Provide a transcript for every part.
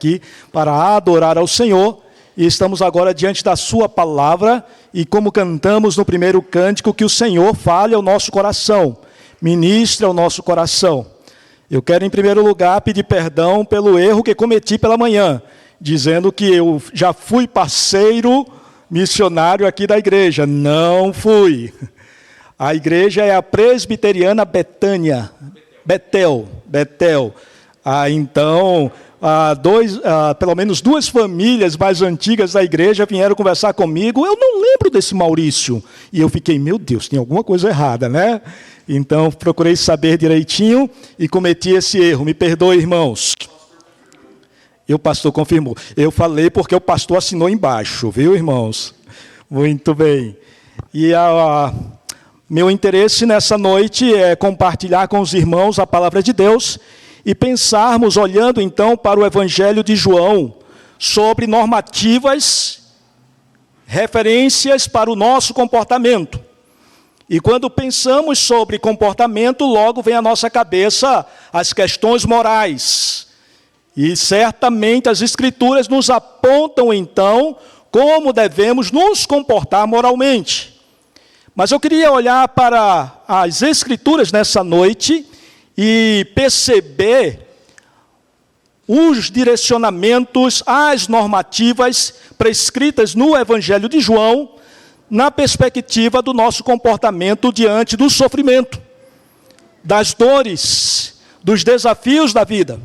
aqui para adorar ao Senhor, e estamos agora diante da sua palavra, e como cantamos no primeiro cântico, que o Senhor fale ao nosso coração, ministre ao nosso coração. Eu quero, em primeiro lugar, pedir perdão pelo erro que cometi pela manhã, dizendo que eu já fui parceiro missionário aqui da igreja. Não fui. A igreja é a Presbiteriana Betânia, Betel. Então, pelo menos duas famílias mais antigas da igreja vieram conversar comigo. Eu não lembro desse Maurício. E eu fiquei, meu Deus, tem alguma coisa errada, né? Então, procurei saber direitinho e cometi esse erro. Me perdoe, irmãos. E o pastor confirmou. Eu falei porque o pastor assinou embaixo, viu, irmãos? Muito bem. E meu interesse nessa noite é compartilhar com os irmãos a palavra de Deus e pensarmos, olhando então para o Evangelho de João, sobre normativas, referências para o nosso comportamento. E quando pensamos sobre comportamento, logo vem à nossa cabeça as questões morais. E certamente as Escrituras nos apontam então como devemos nos comportar moralmente. Mas eu queria olhar para as Escrituras nessa noite e perceber os direcionamentos, as normativas prescritas no Evangelho de João, na perspectiva do nosso comportamento diante do sofrimento, das dores, dos desafios da vida.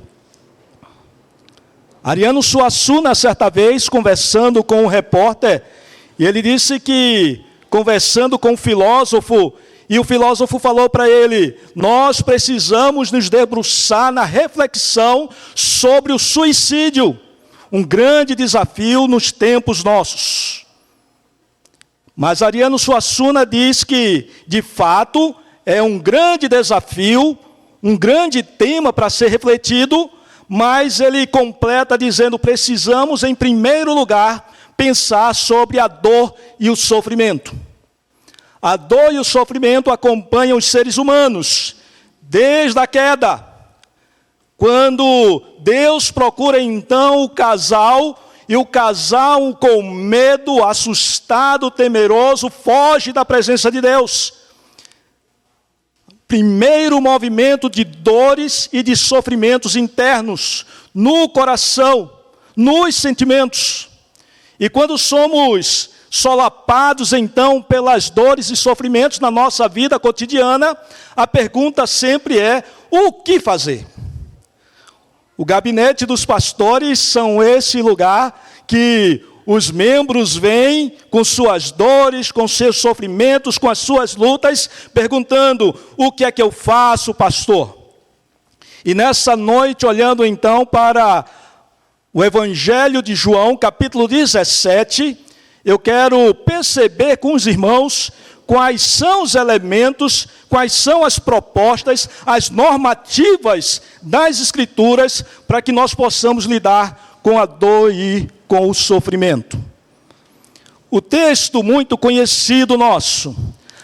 Ariano Suassuna, certa vez, conversando com um repórter, e ele disse que, conversando com um filósofo, e o filósofo falou para ele: nós precisamos nos debruçar na reflexão sobre o suicídio, um grande desafio nos tempos nossos. Mas Ariano Suassuna diz que, de fato, é um grande desafio, um grande tema para ser refletido, mas ele completa dizendo: precisamos, em primeiro lugar, pensar sobre a dor e o sofrimento. A dor e o sofrimento acompanham os seres humanos, desde a queda. Quando Deus procura então o casal, e o casal com medo, assustado, temeroso, foge da presença de Deus. Primeiro movimento de dores e de sofrimentos internos, no coração, nos sentimentos. E quando somos solapados então pelas dores e sofrimentos na nossa vida cotidiana, a pergunta sempre é: o que fazer? O gabinete dos pastores são esse lugar que os membros vêm com suas dores, com seus sofrimentos, com as suas lutas, perguntando: o que é que eu faço, pastor? E nessa noite, olhando então para o Evangelho de João, capítulo 17, eu quero perceber com os irmãos quais são os elementos, quais são as propostas, as normativas das Escrituras para que nós possamos lidar com a dor e com o sofrimento. O texto muito conhecido nosso,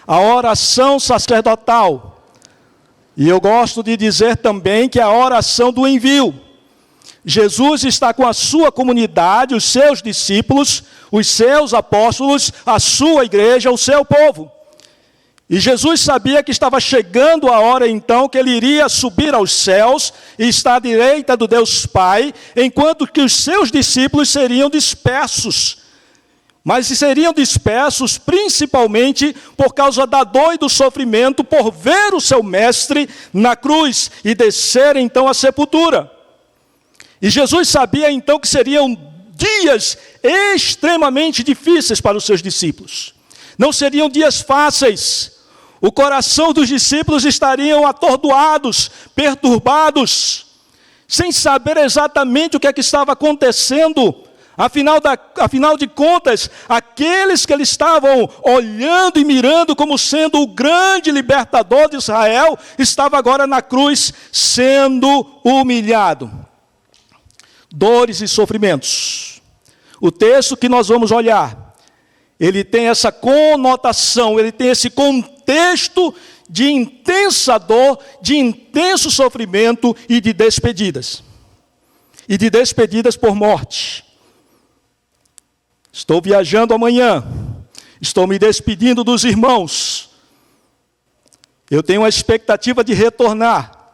a oração sacerdotal, e eu gosto de dizer também que é a oração do envio. Jesus está com a sua comunidade, os seus discípulos, os seus apóstolos, a sua igreja, o seu povo. E Jesus sabia que estava chegando a hora então que ele iria subir aos céus e estar à direita do Deus Pai, enquanto que os seus discípulos seriam dispersos. Mas seriam dispersos principalmente por causa da dor e do sofrimento, por ver o seu mestre na cruz e descer então à sepultura. E Jesus sabia então que seriam dias extremamente difíceis para os seus discípulos. Não seriam dias fáceis. O coração dos discípulos estariam atordoados, perturbados, sem saber exatamente o que é que estava acontecendo. Afinal de contas, aqueles que eles estavam olhando e mirando como sendo o grande libertador de Israel, estava agora na cruz sendo humilhado. Dores e sofrimentos. O texto que nós vamos olhar, ele tem essa conotação, ele tem esse contexto de intensa dor, de intenso sofrimento e de despedidas. e de despedidas por morte. Estou viajando amanhã, estou me despedindo dos irmãos. Eu tenho a expectativa de retornar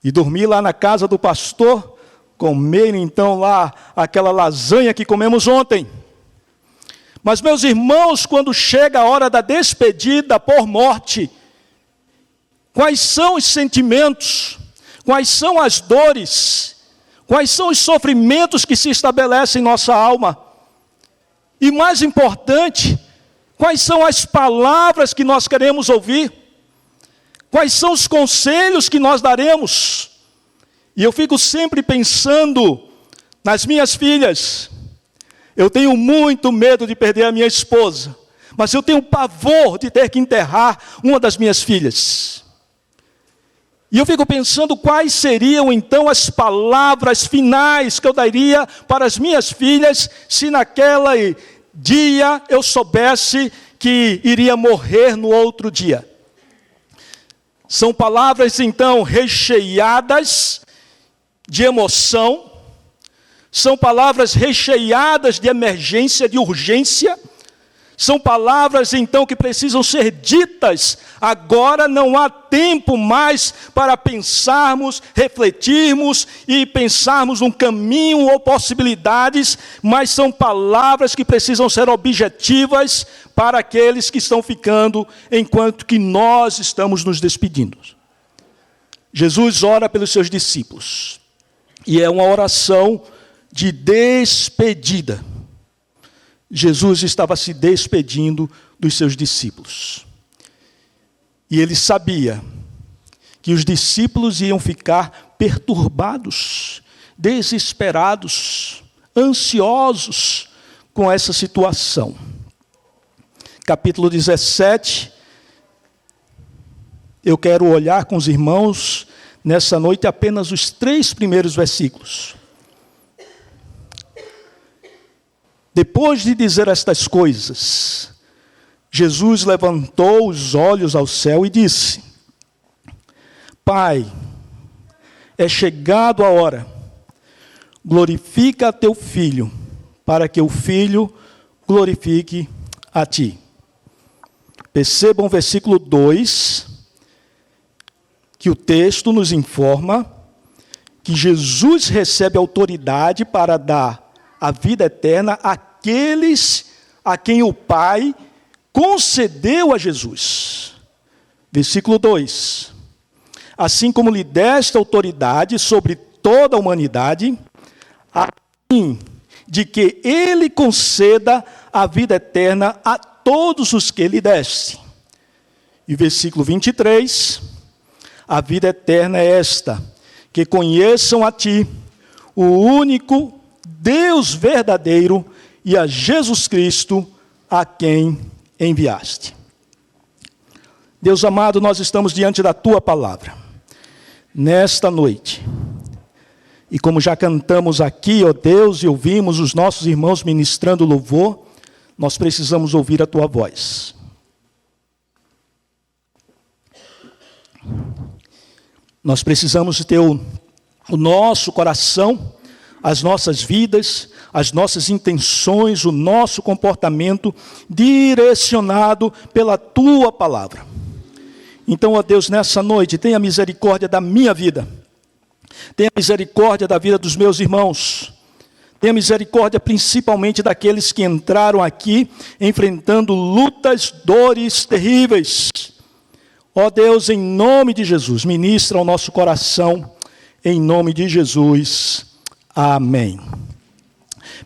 e dormir lá na casa do pastor, comer então lá aquela lasanha que comemos ontem. Mas meus irmãos, quando chega a hora da despedida por morte, quais são os sentimentos, quais são as dores, quais são os sofrimentos que se estabelecem em nossa alma? E mais importante, quais são as palavras que nós queremos ouvir? Quais são os conselhos que nós daremos? E eu fico sempre pensando nas minhas filhas. Eu tenho muito medo de perder a minha esposa, mas eu tenho pavor de ter que enterrar uma das minhas filhas. E eu fico pensando quais seriam então as palavras finais que eu daria para as minhas filhas, se naquele dia eu soubesse que iria morrer no outro dia. São palavras então recheadas de emoção, são palavras recheadas de emergência, de urgência, são palavras então que precisam ser ditas. Agora não há tempo mais para pensarmos, refletirmos e pensarmos um caminho ou possibilidades, mas são palavras que precisam ser objetivas para aqueles que estão ficando enquanto que nós estamos nos despedindo. Jesus ora pelos seus discípulos e é uma oração de despedida. Jesus estava se despedindo dos seus discípulos. E ele sabia que os discípulos iam ficar perturbados, desesperados, ansiosos com essa situação. Capítulo 17, eu quero olhar com os irmãos nessa noite apenas os 3 primeiros versículos. Depois de dizer estas coisas, Jesus levantou os olhos ao céu e disse: Pai, é chegado a hora, glorifica a teu Filho, para que o Filho glorifique a ti. Percebam o versículo 2, que o texto nos informa que Jesus recebe autoridade para dar a vida eterna àqueles a quem o Pai concedeu a Jesus. Versículo 2. Assim como lhe deste autoridade sobre toda a humanidade, a fim de que ele conceda a vida eterna a todos os que lhe deste. E versículo 23. A vida eterna é esta, que conheçam a ti, o único Deus verdadeiro, e a Jesus Cristo, a quem enviaste. Deus amado, nós estamos diante da tua palavra, nesta noite. E como já cantamos aqui, ó Deus, e ouvimos os nossos irmãos ministrando louvor, nós precisamos ouvir a tua voz. Nós precisamos ter o nosso coração, as nossas vidas, as nossas intenções, o nosso comportamento direcionado pela tua palavra. Então, ó Deus, nessa noite, tenha misericórdia da minha vida, tenha misericórdia da vida dos meus irmãos, tenha misericórdia principalmente daqueles que entraram aqui enfrentando lutas, dores terríveis. Ó Deus, em nome de Jesus, ministra ao nosso coração, em nome de Jesus. Amém.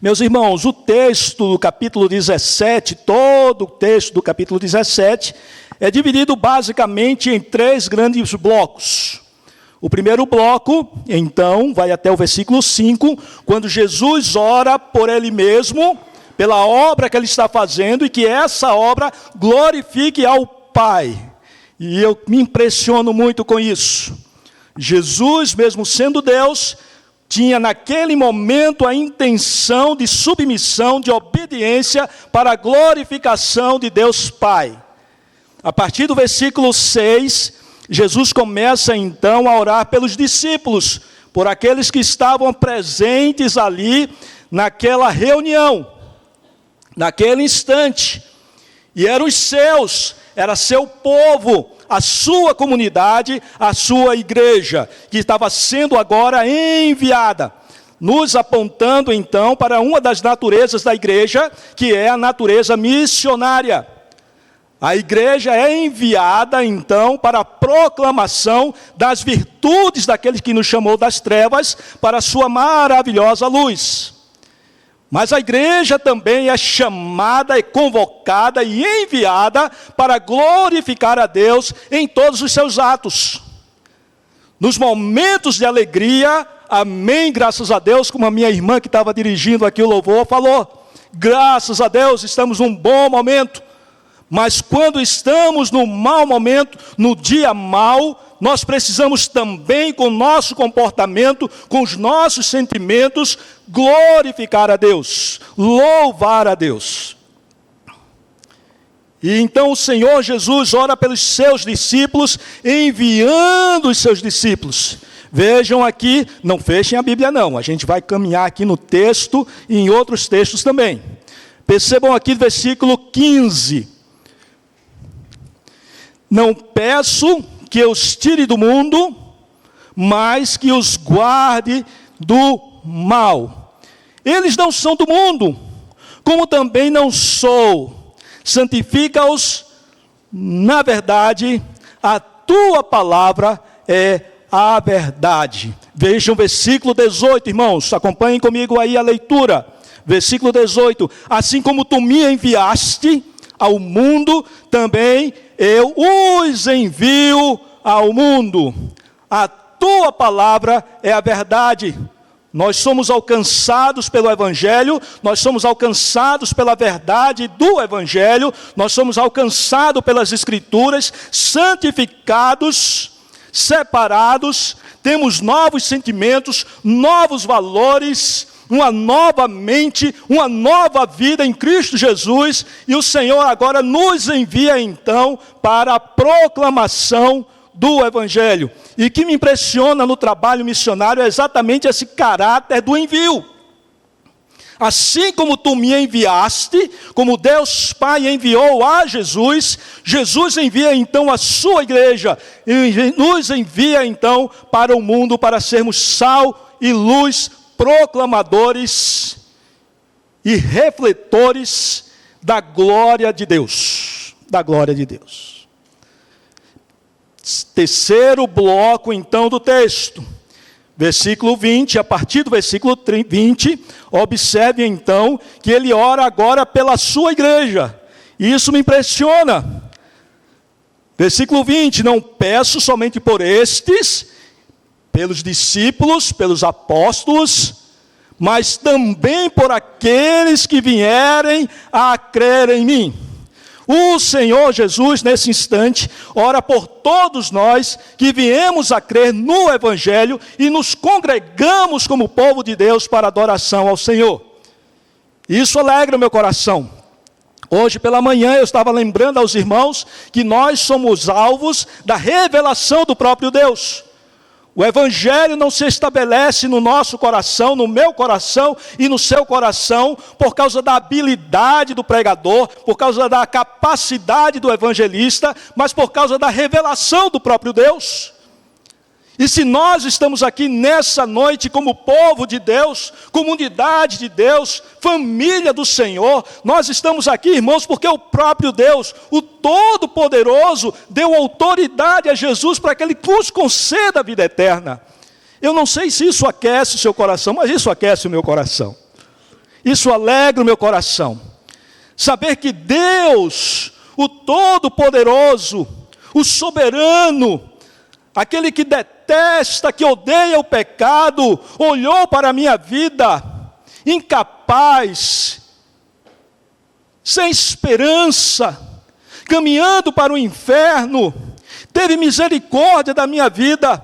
Meus irmãos, o texto do capítulo 17, todo o texto do capítulo 17, é dividido basicamente em 3 grandes blocos. O primeiro bloco, então, vai até o versículo 5, quando Jesus ora por ele mesmo, pela obra que ele está fazendo, e que essa obra glorifique ao Pai. E eu me impressiono muito com isso. Jesus, mesmo sendo Deus, tinha naquele momento a intenção de submissão, de obediência para a glorificação de Deus Pai. A partir do versículo 6, Jesus começa então a orar pelos discípulos, por aqueles que estavam presentes ali naquela reunião, naquele instante. E eram os seus, era seu povo, a sua comunidade, a sua igreja, que estava sendo agora enviada, nos apontando então para uma das naturezas da igreja, que é a natureza missionária. A igreja é enviada então para a proclamação das virtudes daquele que nos chamou das trevas para a sua maravilhosa luz. Mas a igreja também é chamada, é convocada e enviada para glorificar a Deus em todos os seus atos. Nos momentos de alegria, amém, graças a Deus, como a minha irmã que estava dirigindo aqui o louvor falou, graças a Deus, estamos num bom momento. Mas quando estamos no mau momento, no dia mau, nós precisamos também, com o nosso comportamento, com os nossos sentimentos, glorificar a Deus, louvar a Deus. E então o Senhor Jesus ora pelos seus discípulos, enviando os seus discípulos. Vejam aqui, não fechem a Bíblia não, a gente vai caminhar aqui no texto e em outros textos também. Percebam aqui no versículo 15. Não peço que os tire do mundo, mas que os guarde do mal. Eles não são do mundo, como também não sou. Santifica-os na verdade, a tua palavra é a verdade. Vejam o versículo 18, irmãos, acompanhem comigo aí a leitura. Versículo 18, assim como tu me enviaste ao mundo, também eu os envio ao mundo. A tua palavra é a verdade. Nós somos alcançados pelo Evangelho, nós somos alcançados pela verdade do Evangelho, nós somos alcançados pelas Escrituras, santificados, separados, temos novos sentimentos, novos valores, uma nova mente, uma nova vida em Cristo Jesus, e o Senhor agora nos envia então para a proclamação do Evangelho. E que me impressiona no trabalho missionário é exatamente esse caráter do envio. Assim como tu me enviaste, como Deus Pai enviou a Jesus, Jesus envia então a sua igreja, e nos envia então para o mundo, para sermos sal e luz, proclamadores e refletores da glória de Deus. Da glória de Deus. Terceiro bloco então do texto. Versículo 20, a partir do versículo 20, observe então que ele ora agora pela sua igreja. E isso me impressiona. Versículo 20, não peço somente por estes, pelos discípulos, pelos apóstolos, mas também por aqueles que vierem a crer em mim. O Senhor Jesus, nesse instante, ora por todos nós que viemos a crer no Evangelho e nos congregamos como povo de Deus para adoração ao Senhor. Isso alegra o meu coração. Hoje pela manhã eu estava lembrando aos irmãos que nós somos alvos da revelação do próprio Deus. O Evangelho não se estabelece no nosso coração, no meu coração e no seu coração, por causa da habilidade do pregador, por causa da capacidade do evangelista, mas por causa da revelação do próprio Deus. E se nós estamos aqui nessa noite como povo de Deus, comunidade de Deus, família do Senhor, nós estamos aqui, irmãos, porque o próprio Deus, o Todo-Poderoso, deu autoridade a Jesus para que Ele nos conceda a vida eterna. Eu não sei se isso aquece o seu coração, mas isso aquece o meu coração. Isso alegra o meu coração. Saber que Deus, o Todo-Poderoso, o Soberano, aquele que detesta, que odeia o pecado, olhou para a minha vida, incapaz, sem esperança, caminhando para o inferno, teve misericórdia da minha vida,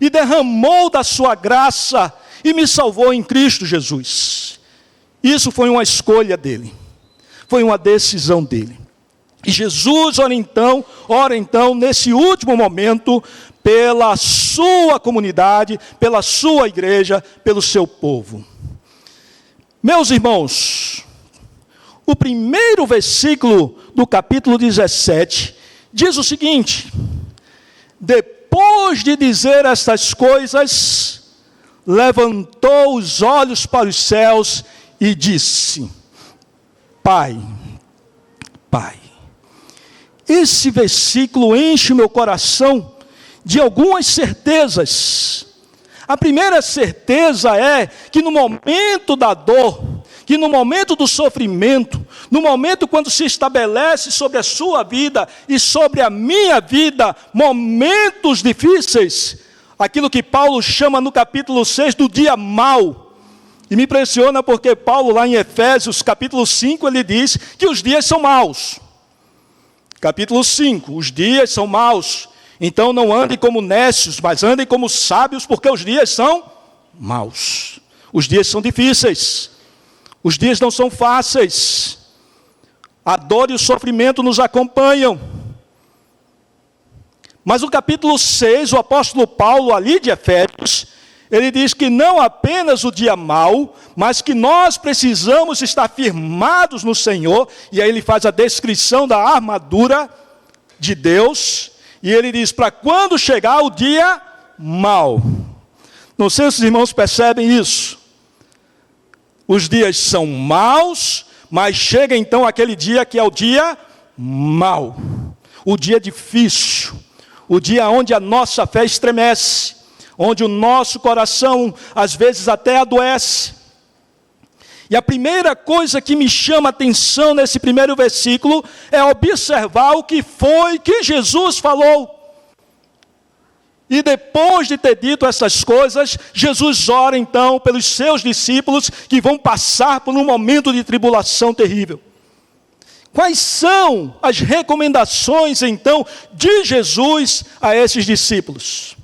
e derramou da sua graça, e me salvou em Cristo Jesus. Isso foi uma escolha dele, foi uma decisão dele. E Jesus ora então, nesse último momento, pela sua comunidade, pela sua igreja, pelo seu povo. Meus irmãos, o primeiro versículo do capítulo 17 diz o seguinte: depois de dizer estas coisas, levantou os olhos para os céus e disse: Pai, Pai. Esse versículo enche o meu coração de algumas certezas. A primeira certeza é que no momento da dor, que no momento do sofrimento, no momento quando se estabelece sobre a sua vida e sobre a minha vida, momentos difíceis, aquilo que Paulo chama no capítulo 6 do dia mau. E me impressiona porque Paulo lá em Efésios capítulo 5, ele diz que os dias são maus. Capítulo 5, os dias são maus, então não andem como nécios, mas andem como sábios, porque os dias são maus. Os dias são difíceis, os dias não são fáceis, a dor e o sofrimento nos acompanham. Mas no capítulo 6, o apóstolo Paulo, ali de Efésios, ele diz que não apenas o dia mau, mas que nós precisamos estar firmados no Senhor, e aí ele faz a descrição da armadura de Deus, e ele diz, para quando chegar o dia mau. Não sei se os irmãos percebem isso. Os dias são maus, mas chega então aquele dia que é o dia mau, o dia difícil, o dia onde a nossa fé estremece, onde o nosso coração às vezes até adoece. E a primeira coisa que me chama a atenção nesse primeiro versículo é observar o que foi que Jesus falou. E depois de ter dito essas coisas, Jesus ora então pelos seus discípulos que vão passar por um momento de tribulação terrível. Quais são as recomendações então de Jesus a esses discípulos?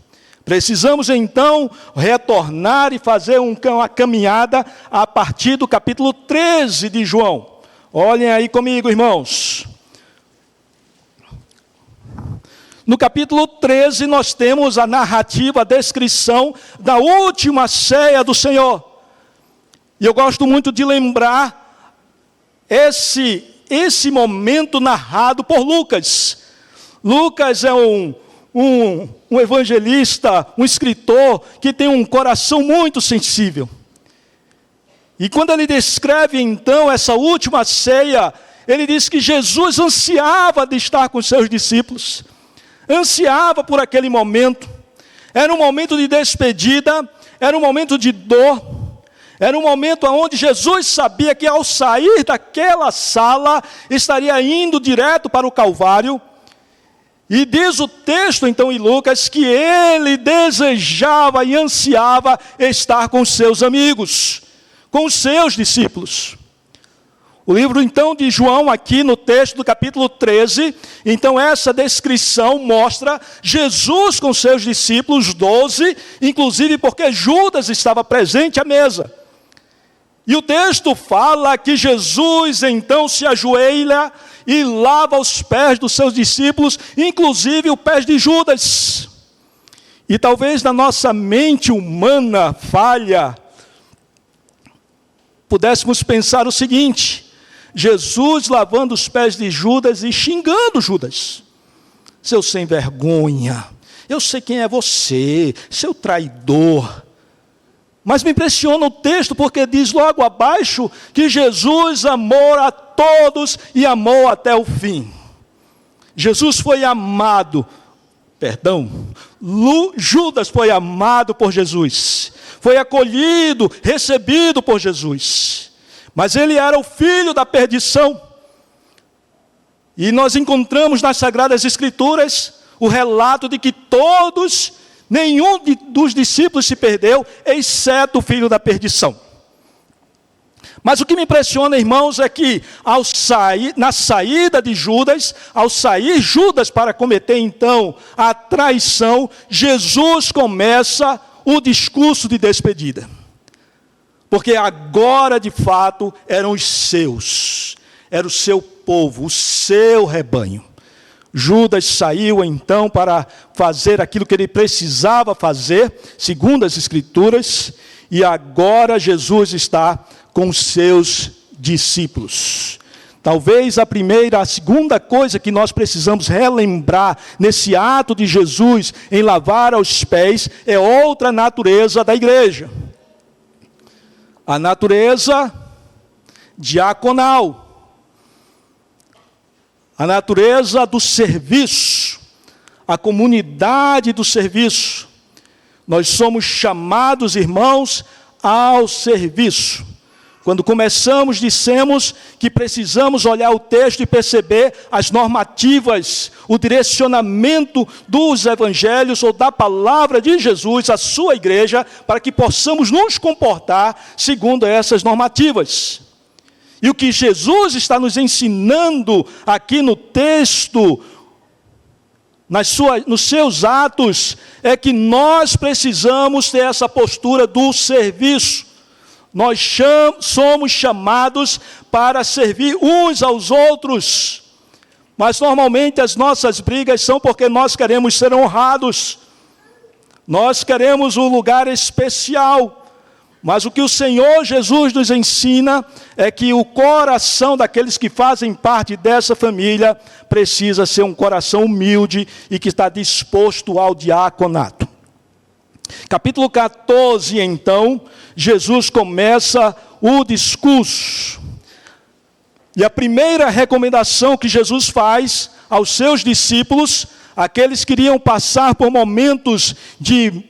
Precisamos então retornar e fazer uma caminhada a partir do capítulo 13 de João. Olhem aí comigo, irmãos. No capítulo 13 nós temos a narrativa, a descrição da última ceia do Senhor. E eu gosto muito de lembrar esse momento narrado por Lucas. Lucas é um evangelista, um escritor que tem um coração muito sensível. E quando ele descreve então essa última ceia, ele diz que Jesus ansiava de estar com seus discípulos, ansiava por aquele momento. Era um momento de despedida, era um momento de dor, era um momento onde Jesus sabia que ao sair daquela sala, estaria indo direto para o Calvário. E diz o texto, então, em Lucas, que ele desejava e ansiava estar com seus amigos, com os seus discípulos. O livro, então, de João, aqui no texto do capítulo 13, então essa descrição mostra Jesus com seus discípulos, 12, inclusive porque Judas estava presente à mesa. E o texto fala que Jesus, então, se ajoelha e lava os pés dos seus discípulos, inclusive os pés de Judas. E talvez na nossa mente humana falha, pudéssemos pensar o seguinte: Jesus lavando os pés de Judas e xingando Judas. Seu sem vergonha, eu sei quem é você, seu traidor. Mas me impressiona o texto porque diz logo abaixo que Jesus amou a todos e amou até o fim. Jesus foi amado, Judas foi amado por Jesus, foi acolhido, recebido por Jesus, mas ele era o filho da perdição. E nós encontramos nas Sagradas Escrituras o relato de que nenhum dos discípulos se perdeu, exceto o filho da perdição. Mas o que me impressiona, irmãos, é que na saída de Judas, ao sair Judas para cometer então a traição, Jesus começa o discurso de despedida. Porque agora de fato eram os seus, era o seu povo, o seu rebanho. Judas saiu então para fazer aquilo que ele precisava fazer, segundo as Escrituras, e agora Jesus está com os seus discípulos. Talvez a segunda coisa que nós precisamos relembrar nesse ato de Jesus em lavar os pés é outra natureza da igreja. A natureza diaconal. A natureza do serviço, a comunidade do serviço. Nós somos chamados, irmãos, ao serviço. Quando começamos, dissemos que precisamos olhar o texto e perceber as normativas, o direcionamento dos evangelhos ou da palavra de Jesus à sua igreja, para que possamos nos comportar segundo essas normativas. E o que Jesus está nos ensinando aqui no texto, nos seus atos, é que nós precisamos ter essa postura do serviço. Nós somos chamados para servir uns aos outros, mas normalmente as nossas brigas são porque nós queremos ser honrados, nós queremos um lugar especial. Mas o que o Senhor Jesus nos ensina é que o coração daqueles que fazem parte dessa família precisa ser um coração humilde e que está disposto ao diaconato. Capítulo 14, então, Jesus começa o discurso. E a primeira recomendação que Jesus faz aos seus discípulos, aqueles que iriam passar por momentos de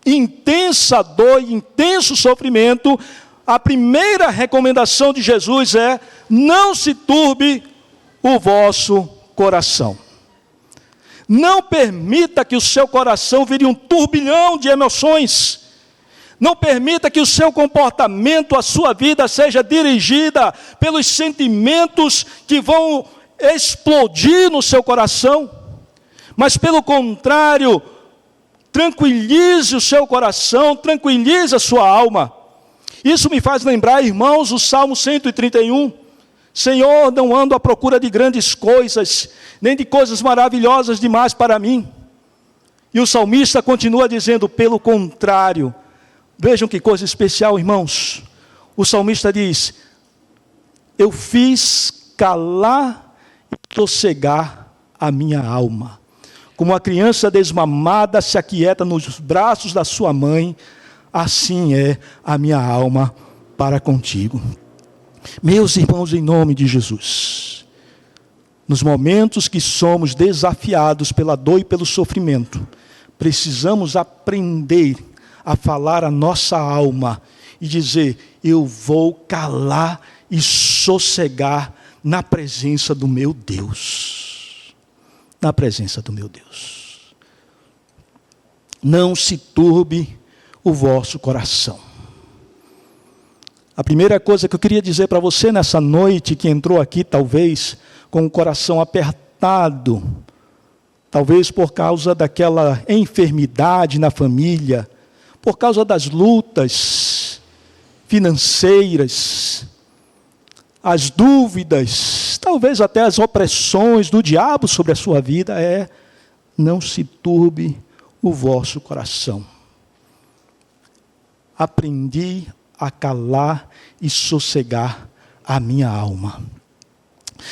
intensa dor e intenso sofrimento, a primeira recomendação de Jesus é: não se turbe o vosso coração. Não permita que o seu coração vire um turbilhão de emoções. Não permita que o seu comportamento, a sua vida seja dirigida pelos sentimentos que vão explodir no seu coração. Mas pelo contrário, tranquilize o seu coração, tranquilize a sua alma. Isso me faz lembrar, irmãos, o Salmo 131. Senhor, não ando à procura de grandes coisas, nem de coisas maravilhosas demais para mim. E o salmista continua dizendo, pelo contrário. Vejam que coisa especial, irmãos. O salmista diz, eu fiz calar e sossegar a minha alma. Como a criança desmamada se aquieta nos braços da sua mãe, assim é a minha alma para contigo. Meus irmãos, em nome de Jesus, nos momentos que somos desafiados pela dor e pelo sofrimento, precisamos aprender a falar a nossa alma e dizer, eu vou calar e sossegar na presença do meu Deus. Na presença do meu Deus. Não se turbe o vosso coração. A primeira coisa que eu queria dizer para você nessa noite, que entrou aqui talvez com o coração apertado, talvez por causa daquela enfermidade na família, por causa das lutas financeiras, as dúvidas, talvez até as opressões do diabo sobre a sua vida, não se turbe o vosso coração. Aprendi a calar e sossegar a minha alma.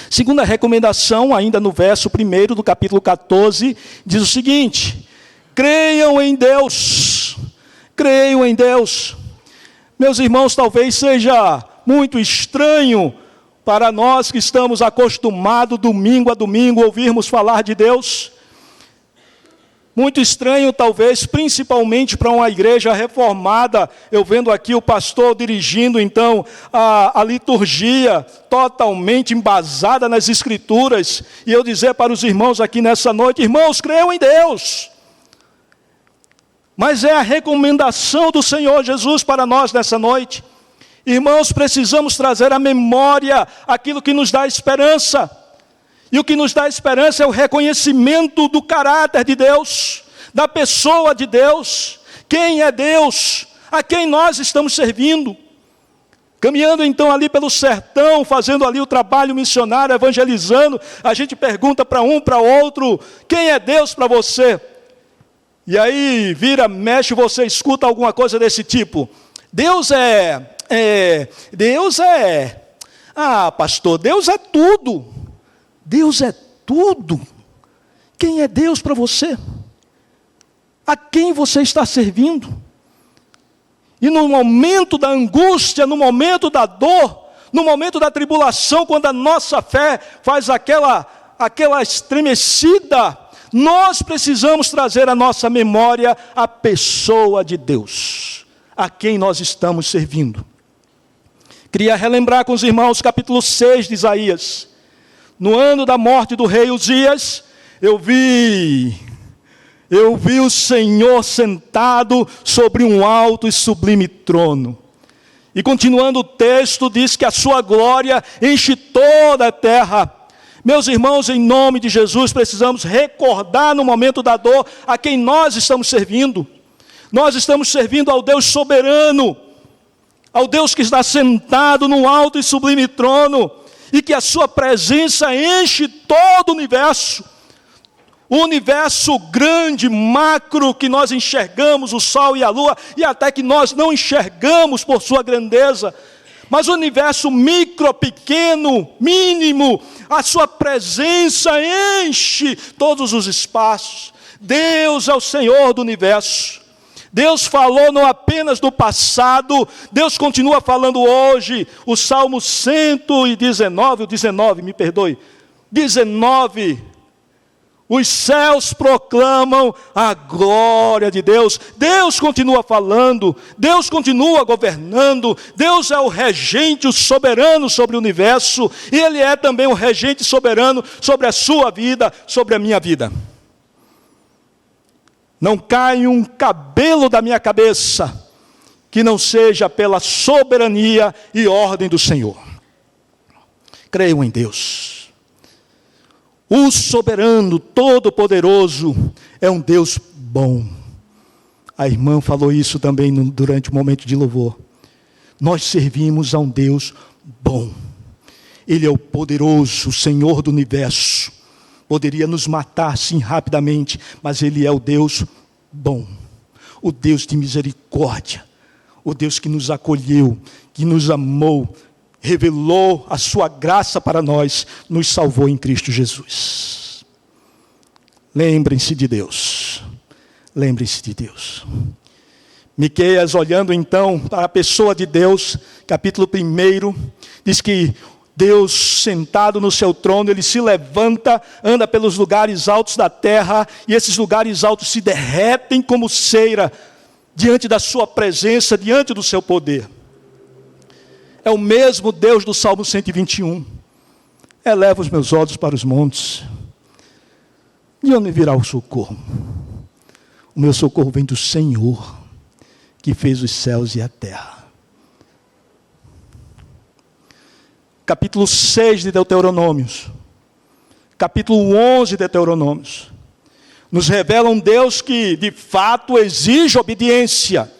Segunda recomendação, ainda no verso 1 do capítulo 14, diz o seguinte, creiam em Deus, creiam em Deus. Meus irmãos, talvez seja muito estranho para nós que estamos acostumados, domingo a domingo, ouvirmos falar de Deus. Muito estranho, talvez, principalmente para uma igreja reformada, eu vendo aqui o pastor dirigindo, então, a liturgia totalmente embasada nas Escrituras, e eu dizer para os irmãos aqui nessa noite, irmãos, creiam em Deus. Mas é a recomendação do Senhor Jesus para nós nessa noite. Irmãos, precisamos trazer à memória aquilo que nos dá esperança. E o que nos dá esperança é o reconhecimento do caráter de Deus, da pessoa de Deus. Quem é Deus? A quem nós estamos servindo? Caminhando então ali pelo sertão, fazendo ali o trabalho missionário, evangelizando, a gente pergunta para um, para outro, quem é Deus para você? E aí vira, mexe, você escuta alguma coisa desse tipo. Deus pastor, Deus é tudo. Deus é tudo. Quem é Deus para você? A quem você está servindo? E no momento da angústia, no momento da dor, no momento da tribulação, quando a nossa fé faz aquela estremecida, nós precisamos trazer à nossa memória a pessoa de Deus, a quem nós estamos servindo. Queria relembrar com os irmãos capítulo 6 de Isaías. No ano da morte do rei Uzias, eu vi o Senhor sentado sobre um alto e sublime trono. E continuando o texto, diz que a sua glória enche toda a terra. Meus irmãos, em nome de Jesus, precisamos recordar no momento da dor a quem nós estamos servindo. Nós estamos servindo ao Deus soberano, ao Deus que está sentado num alto e sublime trono, e que a sua presença enche todo o universo. O universo grande, macro, que nós enxergamos, o sol e a lua, e até que nós não enxergamos por sua grandeza, mas o universo micro, pequeno, mínimo, a sua presença enche todos os espaços. Deus é o Senhor do universo. Deus falou não apenas no passado, Deus continua falando hoje. O Salmo 119, 19, os céus proclamam a glória de Deus. Deus continua falando, Deus continua governando, Deus é o regente, o soberano sobre o universo, e Ele é também o regente soberano sobre a sua vida, sobre a minha vida. Não cai um cabelo da minha cabeça que não seja pela soberania e ordem do Senhor. Creio em Deus. O soberano, todo-poderoso, é um Deus bom. A irmã falou isso também durante o momento de louvor. Nós servimos a um Deus bom. Ele é o poderoso, o Senhor do universo. Poderia nos matar, sim, rapidamente, mas Ele é o Deus bom. O Deus de misericórdia. O Deus que nos acolheu, que nos amou, revelou a sua graça para nós, nos salvou em Cristo Jesus. Lembrem-se de Deus. Lembrem-se de Deus. Miqueias, olhando então para a pessoa de Deus, capítulo 1, diz que Deus sentado no seu trono, Ele se levanta, anda pelos lugares altos da terra, e esses lugares altos se derretem como cera, diante da sua presença, diante do seu poder. É o mesmo Deus do Salmo 121. Eleva os meus olhos para os montes. De onde virá o socorro? O meu socorro vem do Senhor, que fez os céus e a terra. Capítulo 6 de Deuteronômios. Capítulo 11 de Deuteronômios. Nos revela um Deus que, de fato, exige obediência.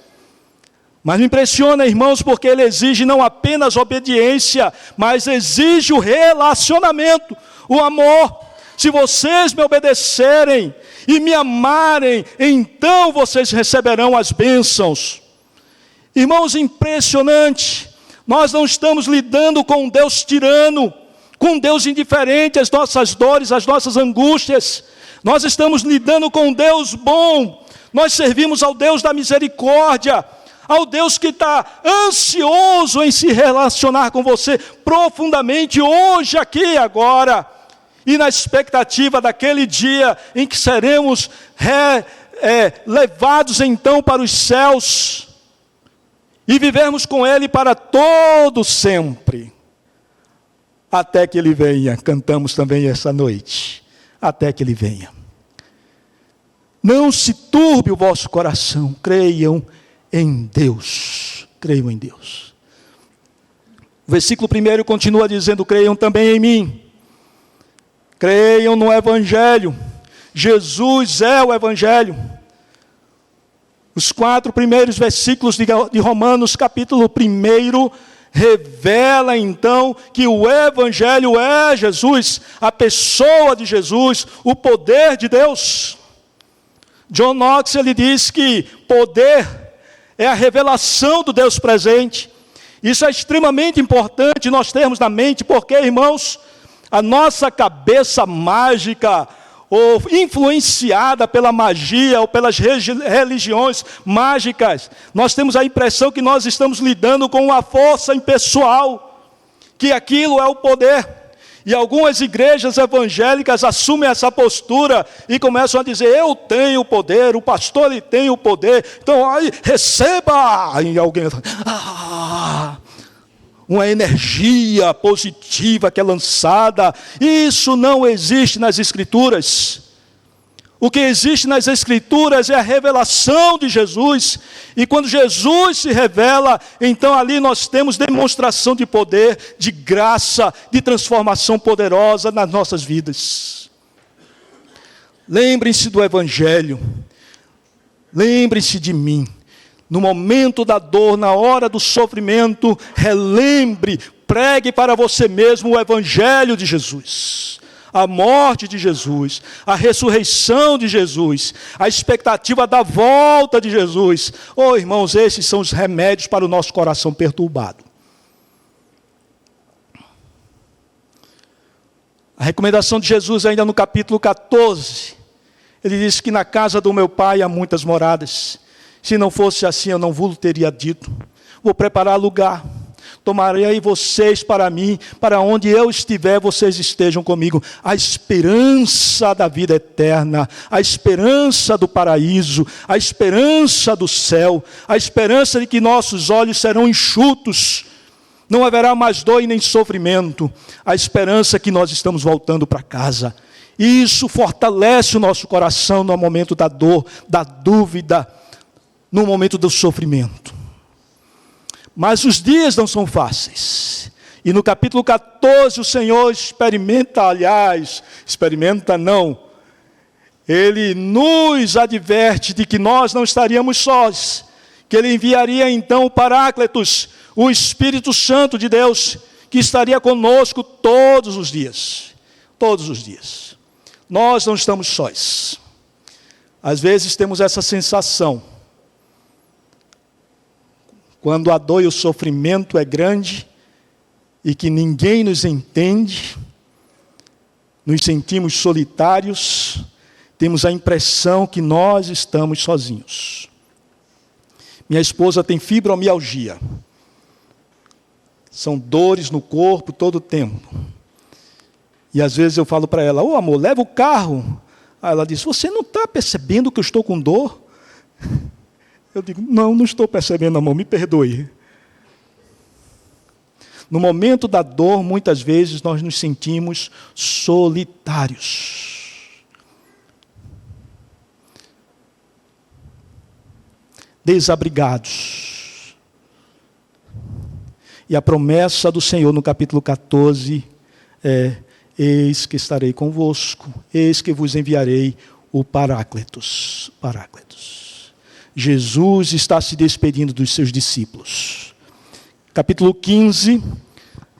Mas me impressiona, irmãos, porque Ele exige não apenas obediência, mas exige o relacionamento, o amor. Se vocês me obedecerem e me amarem, então vocês receberão as bênçãos. Irmãos, impressionante. Nós não estamos lidando com um Deus tirano, com um Deus indiferente às nossas dores, às nossas angústias. Nós estamos lidando com um Deus bom. Nós servimos ao Deus da misericórdia, ao Deus que está ansioso em se relacionar com você profundamente, hoje, aqui, agora, e na expectativa daquele dia em que seremos levados então para os céus, e vivermos com Ele para todo sempre, até que Ele venha. Cantamos também essa noite, até que Ele venha. Não se turbe o vosso coração, creiam em Deus. Creiam em Deus. O versículo 1 continua dizendo: creiam também em mim. Creiam no Evangelho. Jesus é o Evangelho. Os 4 primeiros versículos de Romanos, capítulo 1, revela então que o Evangelho é Jesus, a pessoa de Jesus, o poder de Deus. John Knox, ele diz que poder é a revelação do Deus presente. Isso é extremamente importante nós termos na mente, porque, irmãos, a nossa cabeça mágica, ou influenciada pela magia, ou pelas religiões mágicas, nós temos a impressão que nós estamos lidando com uma força impessoal, que aquilo é o poder. E algumas igrejas evangélicas assumem essa postura e começam a dizer: eu tenho o poder, o pastor ele tem o poder, então aí receba. E alguém uma energia positiva que é lançada. Isso não existe nas Escrituras. O que existe nas Escrituras é a revelação de Jesus. E quando Jesus se revela, então ali nós temos demonstração de poder, de graça, de transformação poderosa nas nossas vidas. Lembrem-se do Evangelho. Lembrem-se de mim. No momento da dor, na hora do sofrimento, relembre, pregue para você mesmo o Evangelho de Jesus. A morte de Jesus, a ressurreição de Jesus, a expectativa da volta de Jesus. Oh, irmãos, esses são os remédios para o nosso coração perturbado. A recomendação de Jesus ainda no capítulo 14, ele diz que na casa do meu pai há muitas moradas. Se não fosse assim, eu não vos teria dito. Vou preparar lugar. Tomarei vocês para mim, para onde eu estiver, vocês estejam comigo. A esperança da vida eterna, a esperança do paraíso, a esperança do céu, a esperança de que nossos olhos serão enxutos, não haverá mais dor e nem sofrimento, a esperança que nós estamos voltando para casa. Isso fortalece o nosso coração no momento da dor, da dúvida, no momento do sofrimento. Mas os dias não são fáceis. E no capítulo 14 o Senhor Ele nos adverte de que nós não estaríamos sós, que Ele enviaria então o Paráclitos, o Espírito Santo de Deus, que estaria conosco todos os dias. Todos os dias. Nós não estamos sós. Às vezes temos essa sensação. Quando a dor e o sofrimento é grande e que ninguém nos entende, nos sentimos solitários, temos a impressão que nós estamos sozinhos. Minha esposa tem fibromialgia. São dores no corpo todo o tempo. E às vezes eu falo para ela: ô amor, leva o carro. Aí ela diz: você não está percebendo que eu estou com dor? Eu digo: não estou percebendo, amor, me perdoe. No momento da dor, muitas vezes nós nos sentimos solitários. Desabrigados. E a promessa do Senhor no capítulo 14 é: eis que estarei convosco, eis que vos enviarei o Paráclitos. Jesus está se despedindo dos seus discípulos. Capítulo 15,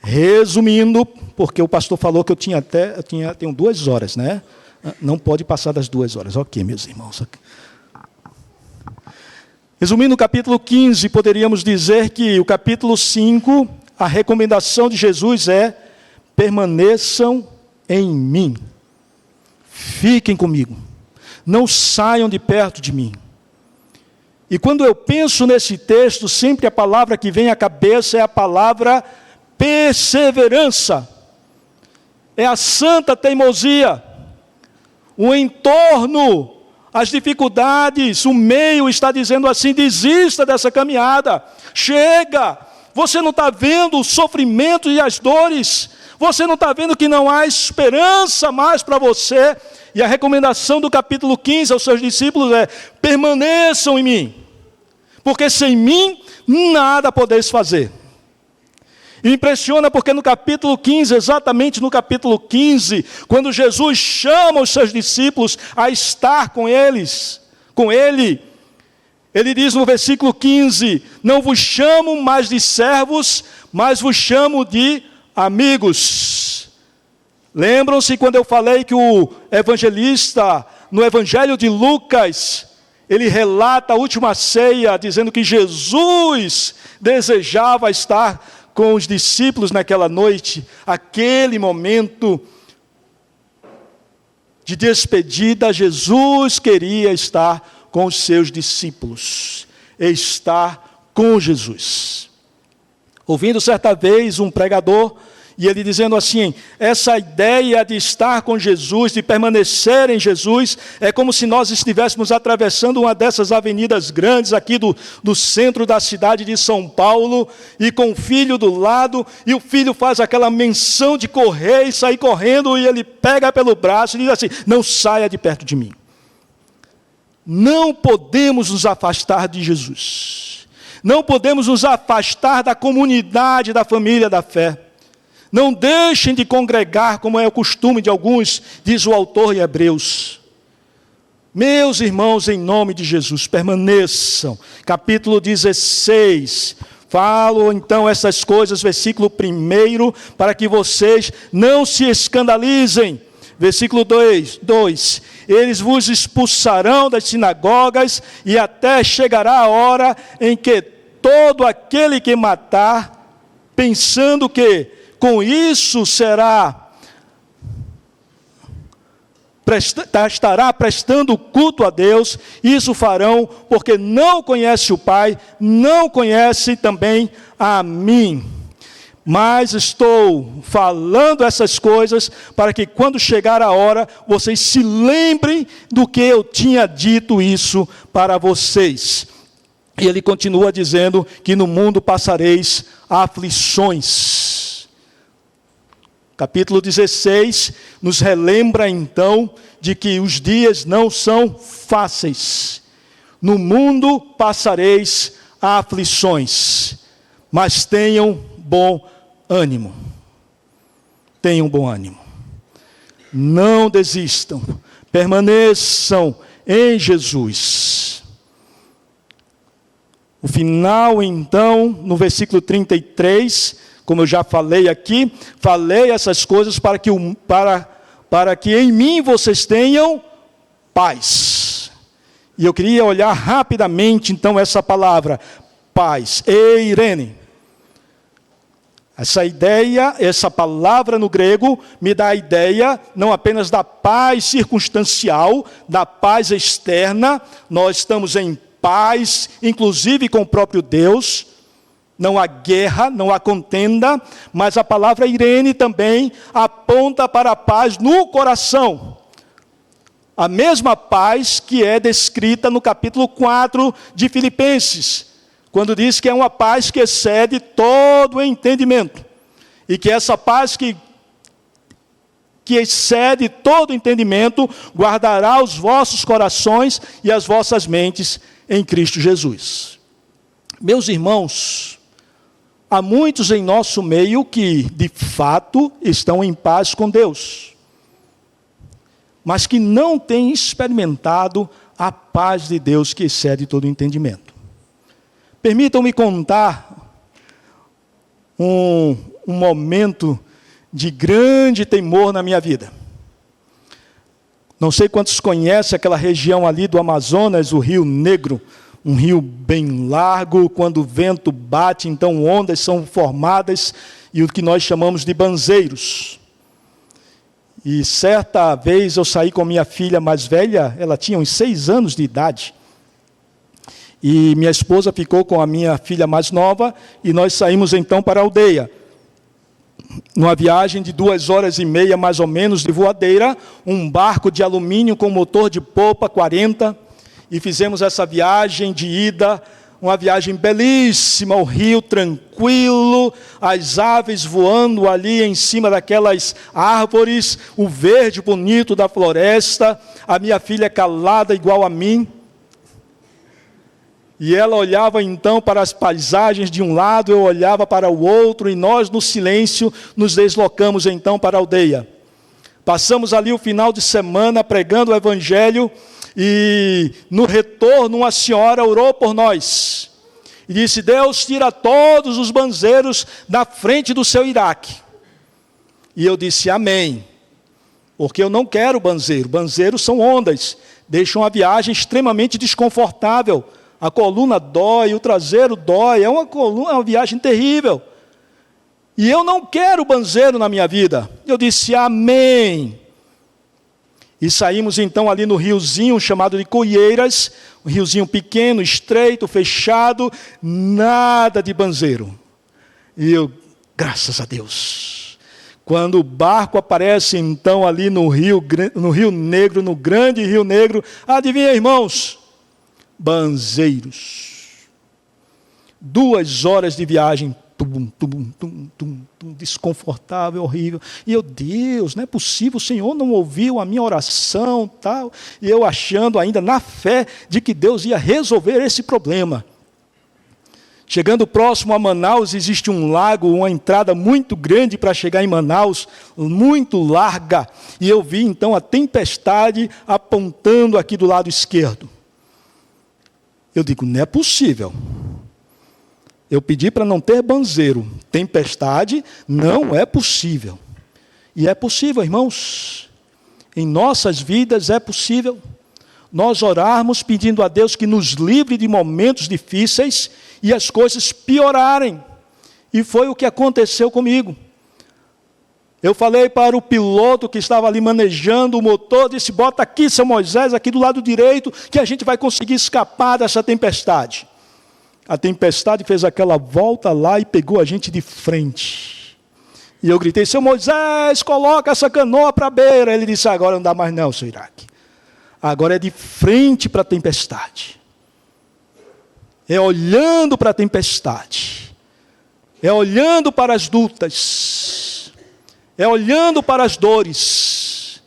resumindo, porque o pastor falou que eu tenho 2 horas, né? Não pode passar das 2 horas. Ok, meus irmãos. Resumindo o capítulo 15, poderíamos dizer que o capítulo 5, a recomendação de Jesus é: permaneçam em mim. Fiquem comigo. Não saiam de perto de mim. E quando eu penso nesse texto, sempre a palavra que vem à cabeça é a palavra perseverança. É a santa teimosia. O entorno, as dificuldades, o meio está dizendo assim: desista dessa caminhada. Chega! Você não está vendo o sofrimento e as dores. Você não está vendo que não há esperança mais para você. E a recomendação do capítulo 15 aos seus discípulos é: permaneçam em mim, porque sem mim nada podeis fazer. E impressiona porque no capítulo 15, exatamente no capítulo 15, quando Jesus chama os seus discípulos a estar com ele, ele diz no versículo 15: não vos chamo mais de servos, mas vos chamo de amigos. Lembram-se quando eu falei que o evangelista, no Evangelho de Lucas, ele relata a última ceia, dizendo que Jesus desejava estar com os discípulos naquela noite, aquele momento de despedida. Jesus queria estar com os seus discípulos, estar com Jesus. Ouvindo certa vez um pregador, e ele dizendo assim, essa ideia de estar com Jesus, de permanecer em Jesus, é como se nós estivéssemos atravessando uma dessas avenidas grandes aqui do centro da cidade de São Paulo, e com o filho do lado, e o filho faz aquela menção de correr e sair correndo, e ele pega pelo braço e diz assim, não saia de perto de mim. Não podemos nos afastar de Jesus. Não podemos nos afastar da comunidade, da família da fé. Não deixem de congregar, como é o costume de alguns, diz o autor em Hebreus. Meus irmãos, em nome de Jesus, permaneçam. Capítulo 16. Falo então essas coisas, versículo 1, para que vocês não se escandalizem. Versículo 2. Eles vos expulsarão das sinagogas, e até chegará a hora em que todo aquele que matar, pensando que com isso estará prestando culto a Deus, isso farão porque não conhece o Pai, não conhece também a mim. Mas estou falando essas coisas para que quando chegar a hora, vocês se lembrem do que eu tinha dito isso para vocês. E ele continua dizendo que no mundo passareis aflições. Capítulo 16 nos relembra então de que os dias não são fáceis. No mundo passareis aflições, mas tenham bom ânimo. Tenham bom ânimo. Não desistam, permaneçam em Jesus. O final então, no versículo 33, como eu já falei aqui, falei essas coisas para que em mim vocês tenham paz. E eu queria olhar rapidamente, então, essa palavra, paz, eirene. Essa ideia, essa palavra no grego, me dá a ideia, não apenas da paz circunstancial, da paz externa, nós estamos em paz, inclusive com o próprio Deus, não há guerra, não há contenda, mas a palavra Irene também aponta para a paz no coração. A mesma paz que é descrita no capítulo 4 de Filipenses, quando diz que é uma paz que excede todo o entendimento. E que essa paz que excede todo o entendimento, guardará os vossos corações e as vossas mentes em Cristo Jesus. Meus irmãos, há muitos em nosso meio que, de fato, estão em paz com Deus, mas que não têm experimentado a paz de Deus que excede todo o entendimento. Permitam-me contar um momento de grande temor na minha vida. Não sei quantos conhecem aquela região ali do Amazonas, o Rio Negro, um rio bem largo, quando o vento bate, então ondas são formadas, e o que nós chamamos de banzeiros. E certa vez eu saí com minha filha mais velha, ela tinha uns 6 anos de idade, e minha esposa ficou com a minha filha mais nova, e nós saímos então para a aldeia. Numa viagem de 2h30 mais ou menos de voadeira, um barco de alumínio com motor de popa 40, e fizemos essa viagem de ida, uma viagem belíssima, o rio tranquilo, as aves voando ali em cima daquelas árvores, o verde bonito da floresta, a minha filha calada igual a mim, e ela olhava então para as paisagens de um lado, eu olhava para o outro, e nós no silêncio nos deslocamos então para a aldeia. Passamos ali o final de semana pregando o Evangelho, e no retorno uma senhora orou por nós, e disse: Deus, tira todos os banzeiros da frente do seu Iraque. E eu disse: amém, porque eu não quero banzeiro. Banzeiros são ondas, deixam a viagem extremamente desconfortável. A coluna dói, o traseiro dói, é uma viagem terrível. E eu não quero banzeiro na minha vida. Eu disse: amém. E saímos então ali no riozinho chamado de Coieiras, um riozinho pequeno, estreito, fechado, nada de banzeiro. E eu, graças a Deus. Quando o barco aparece então ali no Rio Negro, no grande Rio Negro, adivinha, irmãos? Banzeiros. 2 horas de viagem, desconfortável, horrível. E eu, Deus, não é possível, o Senhor não ouviu a minha oração, tal. E eu achando ainda na fé de que Deus ia resolver esse problema. Chegando próximo a Manaus, existe um lago, uma entrada muito grande para chegar em Manaus, muito larga. E eu vi então a tempestade apontando aqui do lado esquerdo. Eu digo: não é possível. Eu pedi para não ter banzeiro. Tempestade não é possível. E é possível, irmãos. Em nossas vidas é possível nós orarmos pedindo a Deus que nos livre de momentos difíceis e as coisas piorarem. E foi o que aconteceu comigo. Eu falei para o piloto que estava ali manejando o motor, disse: bota aqui, seu Moisés, aqui do lado direito, que a gente vai conseguir escapar dessa tempestade. A tempestade fez aquela volta lá e pegou a gente de frente. E eu gritei: seu Moisés, coloca essa canoa para a beira. Ele disse: agora não dá mais não, seu Iraque. Agora é de frente para a tempestade. É olhando para a tempestade. É olhando para as lutas. É olhando para as dores.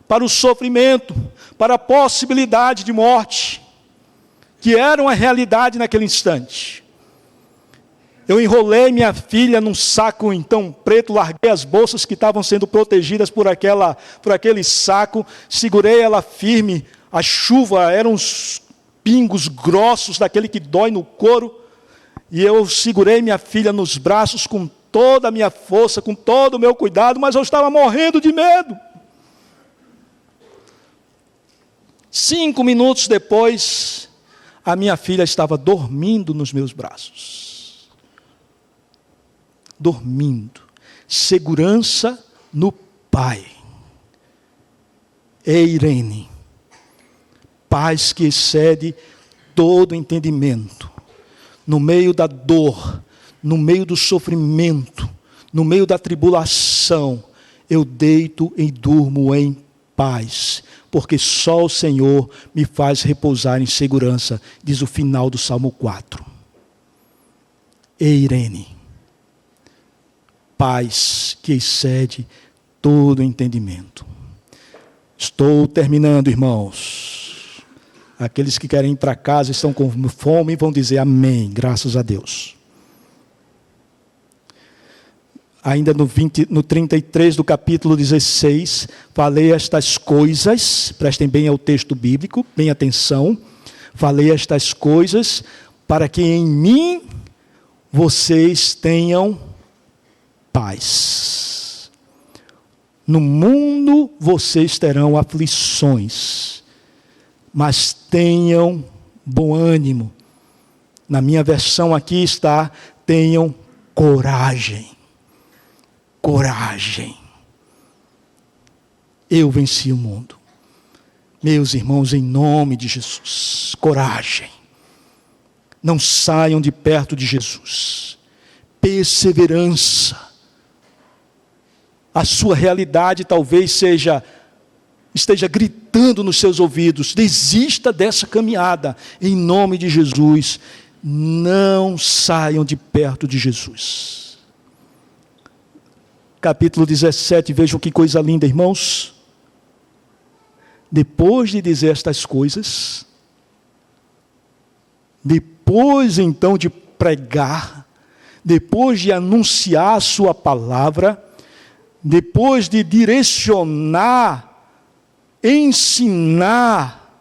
Para o sofrimento. Para a possibilidade de morte. Que era uma realidade naquele instante. Eu enrolei minha filha num saco então preto, larguei as bolsas que estavam sendo protegidas por aquele saco, segurei ela firme, a chuva eram uns pingos grossos, daquele que dói no couro, e eu segurei minha filha nos braços com toda a minha força, com todo o meu cuidado, mas eu estava morrendo de medo. 5 minutos depois, a minha filha estava dormindo nos meus braços. Dormindo. Segurança no Pai. Eirene. Paz que excede todo entendimento. No meio da dor, no meio do sofrimento, no meio da tribulação, eu deito e durmo em paz, porque só o Senhor me faz repousar em segurança, diz o final do Salmo 4. Eirene, paz que excede todo entendimento. Estou terminando, irmãos. Aqueles que querem ir para casa, estão com fome, vão dizer amém, graças a Deus. Ainda no 33 do capítulo 16, falei estas coisas, prestem bem ao texto bíblico, bem atenção, falei estas coisas para que em mim vocês tenham paz. No mundo vocês terão aflições, mas tenham bom ânimo. Na minha versão aqui está: tenham coragem. Coragem. Eu venci o mundo. Meus irmãos, em nome de Jesus, coragem. Não saiam de perto de Jesus. Perseverança. A sua realidade talvez esteja gritando nos seus ouvidos: desista dessa caminhada. Em nome de Jesus, não saiam de perto de Jesus. Capítulo 17, vejam que coisa linda, irmãos. Depois de dizer estas coisas, depois então de pregar, depois de anunciar a sua palavra, depois de direcionar, ensinar,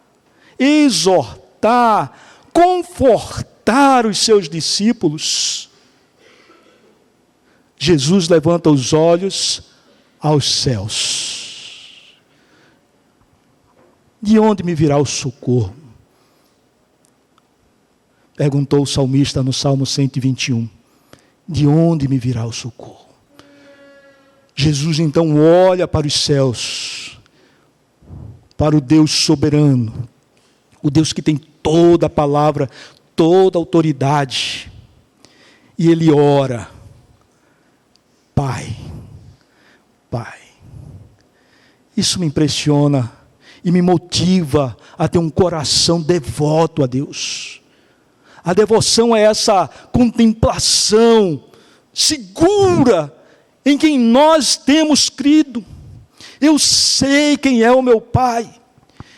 exortar, confortar orientar os seus discípulos, Jesus levanta os olhos aos céus. De onde me virá o socorro? Perguntou o salmista no Salmo 121. De onde me virá o socorro? Jesus então olha para os céus, para o Deus soberano, o Deus que tem toda a palavra, toda a autoridade. E ele ora: Pai, Pai. Isso me impressiona e me motiva a ter um coração devoto a Deus. A devoção é essa contemplação segura em quem nós temos crido. Eu sei quem é o meu Pai,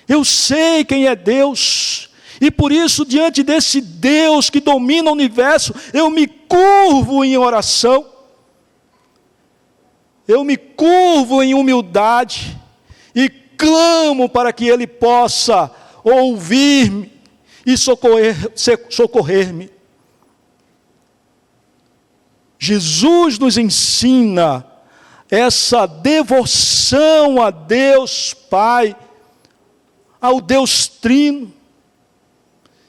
eu sei quem é Deus, e por isso, diante desse Deus que domina o universo, eu me curvo em oração, eu me curvo em humildade, e clamo para que Ele possa ouvir-me e socorrer-me. Jesus nos ensina essa devoção a Deus Pai, ao Deus Trino,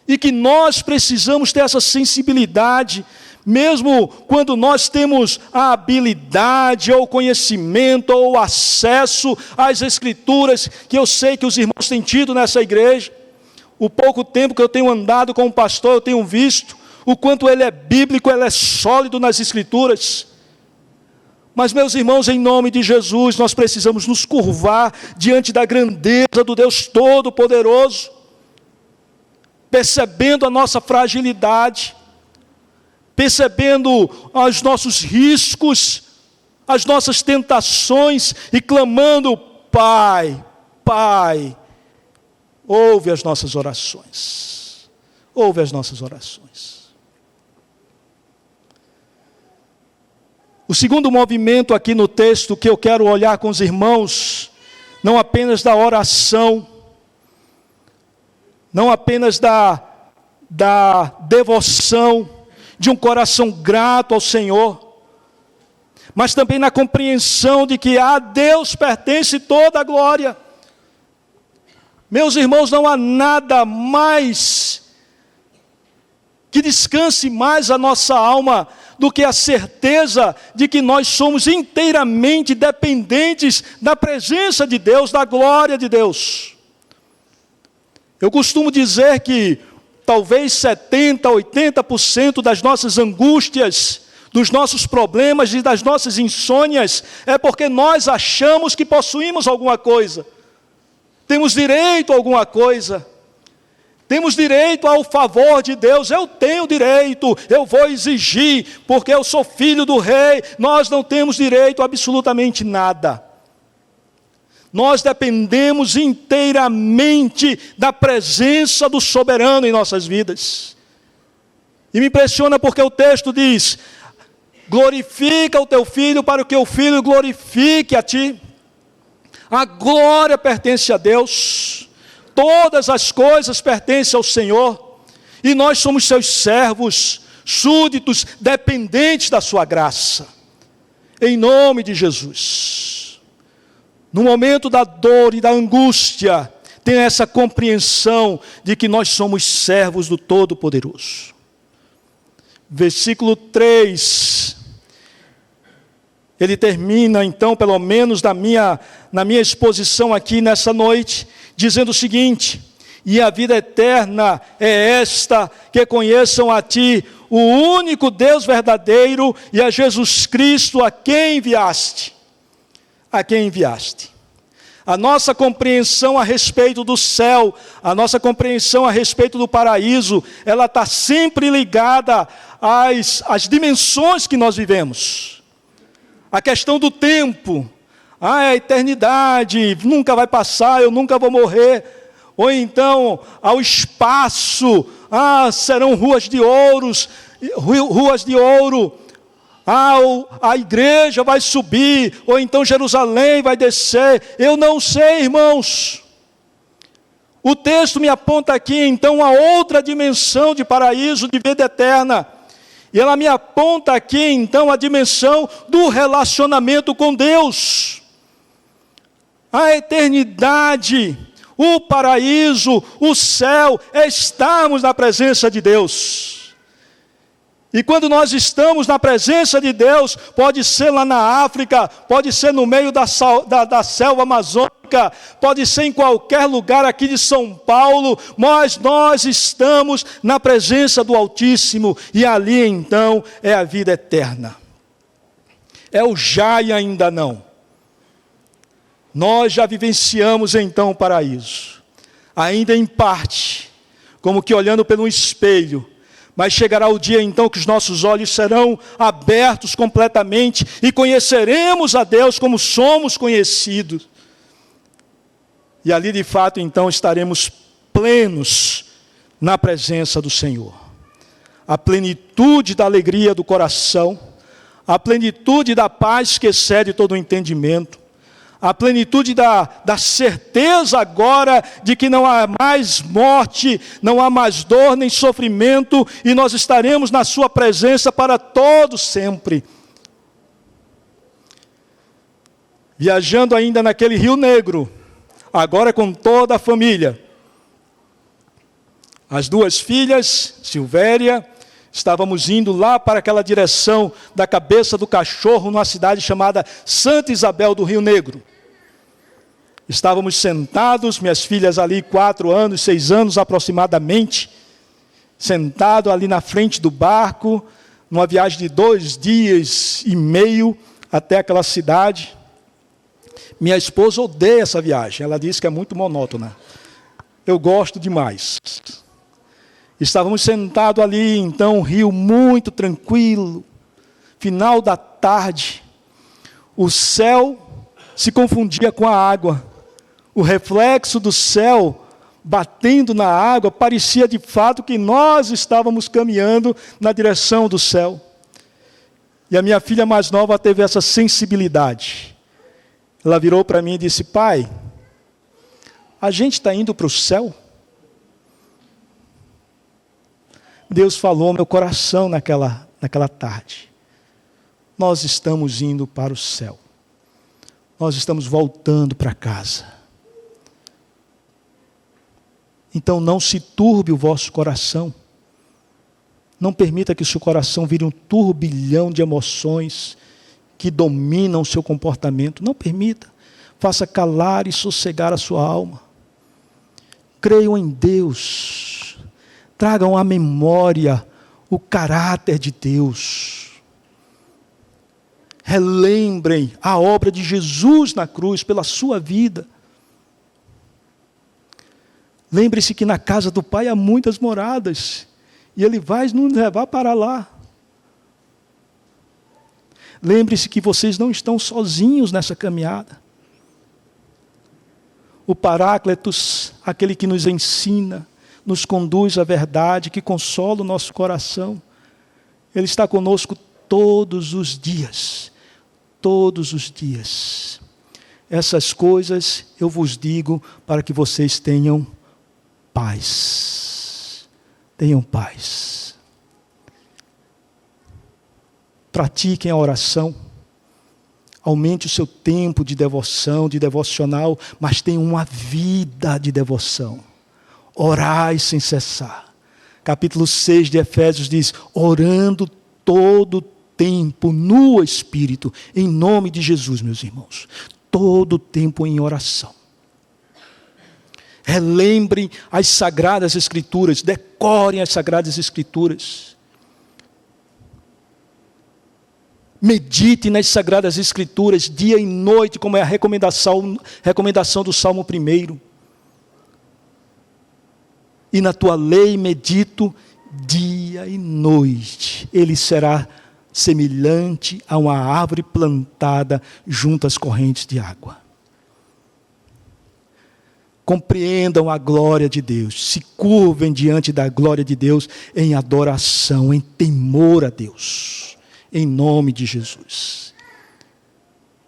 e que nós precisamos ter essa sensibilidade, mesmo quando nós temos a habilidade, ou conhecimento, ou acesso às Escrituras, que eu sei que os irmãos têm tido nessa igreja. O pouco tempo que eu tenho andado com o pastor, eu tenho visto o quanto ele é bíblico, ele é sólido nas Escrituras. Mas, meus irmãos, em nome de Jesus, nós precisamos nos curvar diante da grandeza do Deus Todo-Poderoso, percebendo a nossa fragilidade, percebendo os nossos riscos, as nossas tentações, e clamando: Pai, Pai, ouve as nossas orações, ouve as nossas orações. O segundo movimento aqui no texto que eu quero olhar com os irmãos, não apenas da oração, não apenas da devoção, de um coração grato ao Senhor, mas também na compreensão de que a Deus pertence toda a glória. Meus irmãos, não há nada mais que descanse mais a nossa alma do que a certeza de que nós somos inteiramente dependentes da presença de Deus, da glória de Deus. Eu costumo dizer que talvez 70%, 80% das nossas angústias, dos nossos problemas e das nossas insônias é porque nós achamos que possuímos alguma coisa, temos direito a alguma coisa, temos direito ao favor de Deus. Eu tenho direito, eu vou exigir, porque eu sou filho do rei. Nós não temos direito a absolutamente nada. Nós dependemos inteiramente da presença do soberano em nossas vidas. E me impressiona porque o texto diz: glorifica o teu filho para que o filho glorifique a ti. A glória pertence a Deus, todas as coisas pertencem ao Senhor, e nós somos seus servos, súditos, dependentes da sua graça, em nome de Jesus. No momento da dor e da angústia, tenha essa compreensão de que nós somos servos do Todo-Poderoso. Versículo 3, ele termina então, pelo menos na minha exposição aqui nessa noite, dizendo o seguinte: e a vida eterna é esta, que conheçam a ti, o único Deus verdadeiro, e a Jesus Cristo, a quem enviaste. A quem enviaste. A nossa compreensão a respeito do céu, a nossa compreensão a respeito do paraíso, ela está sempre ligada às dimensões que nós vivemos. A questão do tempo, é a eternidade, nunca vai passar, eu nunca vou morrer. Ou então, ao espaço, serão ruas de ouro, a igreja vai subir, ou então Jerusalém vai descer. Eu não sei, irmãos. O texto me aponta aqui, então, a outra dimensão de paraíso, de vida eterna. E ela me aponta aqui, então, a dimensão do relacionamento com Deus. A eternidade, o paraíso, o céu, é estarmos na presença de Deus. E quando nós estamos na presença de Deus, pode ser lá na África, pode ser no meio da selva amazônica, pode ser em qualquer lugar aqui de São Paulo, mas nós estamos na presença do Altíssimo, e ali então é a vida eterna. É o já e ainda não. Nós já vivenciamos então o paraíso, ainda em parte, como que olhando pelo espelho, mas chegará o dia então que os nossos olhos serão abertos completamente e conheceremos a Deus como somos conhecidos. E ali de fato então estaremos plenos na presença do Senhor. A plenitude da alegria do coração, a plenitude da paz que excede todo o entendimento, a plenitude da certeza agora de que não há mais morte, não há mais dor nem sofrimento, e nós estaremos na sua presença para todo sempre. Viajando ainda naquele Rio Negro, agora com toda a família. As duas filhas, Silvéria, estávamos indo lá para aquela direção da Cabeça do Cachorro, numa cidade chamada Santa Isabel do Rio Negro. Estávamos sentados, minhas filhas ali, 4 anos, 6 anos aproximadamente, sentado ali na frente do barco, numa viagem de 2 dias e meio até aquela cidade. Minha esposa odeia essa viagem, ela diz que é muito monótona. Eu gosto demais. Estávamos sentados ali, então, um rio muito tranquilo, final da tarde, o céu se confundia com a água. O reflexo do céu batendo na água parecia de fato que nós estávamos caminhando na direção do céu. E a minha filha mais nova teve essa sensibilidade. Ela virou para mim e disse: pai, a gente está indo para o céu? Deus falou ao meu coração naquela tarde. Nós estamos indo para o céu. Nós estamos voltando para casa. Então não se turbe o vosso coração. Não permita que o seu coração vire um turbilhão de emoções que dominam o seu comportamento. Não permita. Faça calar e sossegar a sua alma. Creiam em Deus. Tragam à memória o caráter de Deus. Relembrem a obra de Jesus na cruz pela sua vida. Lembre-se que na casa do Pai há muitas moradas, e Ele vai nos levar para lá. Lembre-se que vocês não estão sozinhos nessa caminhada. O Paráclitos, aquele que nos ensina, nos conduz à verdade, que consola o nosso coração, Ele está conosco todos os dias. Todos os dias. Essas coisas eu vos digo para que vocês tenham paz. Tenham paz. Pratiquem a oração. Aumente o seu tempo de devoção, de devocional, mas tenham uma vida de devoção. Orai sem cessar. Capítulo 6 de Efésios diz: orando todo o tempo no Espírito, em nome de Jesus, meus irmãos. Todo o tempo em oração. Relembrem as Sagradas Escrituras, decorem as Sagradas Escrituras. Medite nas Sagradas Escrituras, dia e noite, como é a recomendação do Salmo 1. E na tua lei medito dia e noite. Ele será semelhante a uma árvore plantada junto às correntes de água. Compreendam a glória de Deus, se curvem diante da glória de Deus em adoração, em temor a Deus, em nome de Jesus.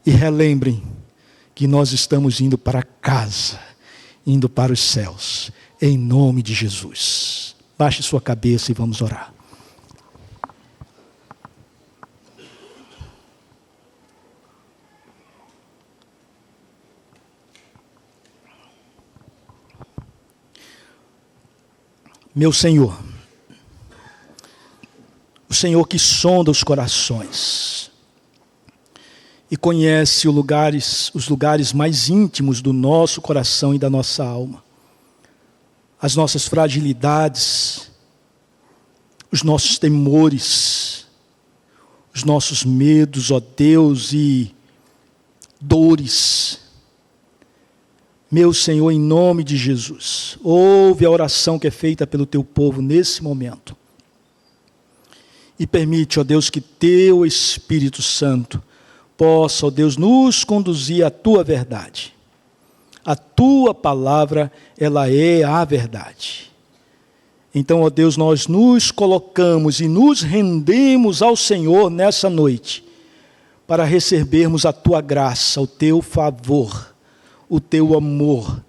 E relembrem que nós estamos indo para casa, indo para os céus, em nome de Jesus. Baixe sua cabeça e vamos orar. Meu Senhor, o Senhor que sonda os corações e conhece os lugares mais íntimos do nosso coração e da nossa alma, as nossas fragilidades, os nossos temores, os nossos medos, ó Deus, e dores. Meu Senhor, em nome de Jesus, ouve a oração que é feita pelo teu povo nesse momento. E permite, ó Deus, que teu Espírito Santo possa, ó Deus, nos conduzir à tua verdade. A tua palavra, ela é a verdade. Então, ó Deus, nós nos colocamos e nos rendemos ao Senhor nessa noite, para recebermos a tua graça, o teu favor, o teu amor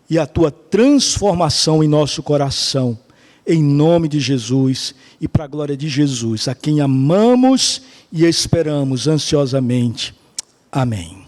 e a tua transformação em nosso coração, em nome de Jesus e para a glória de Jesus, a quem amamos e esperamos ansiosamente. Amém.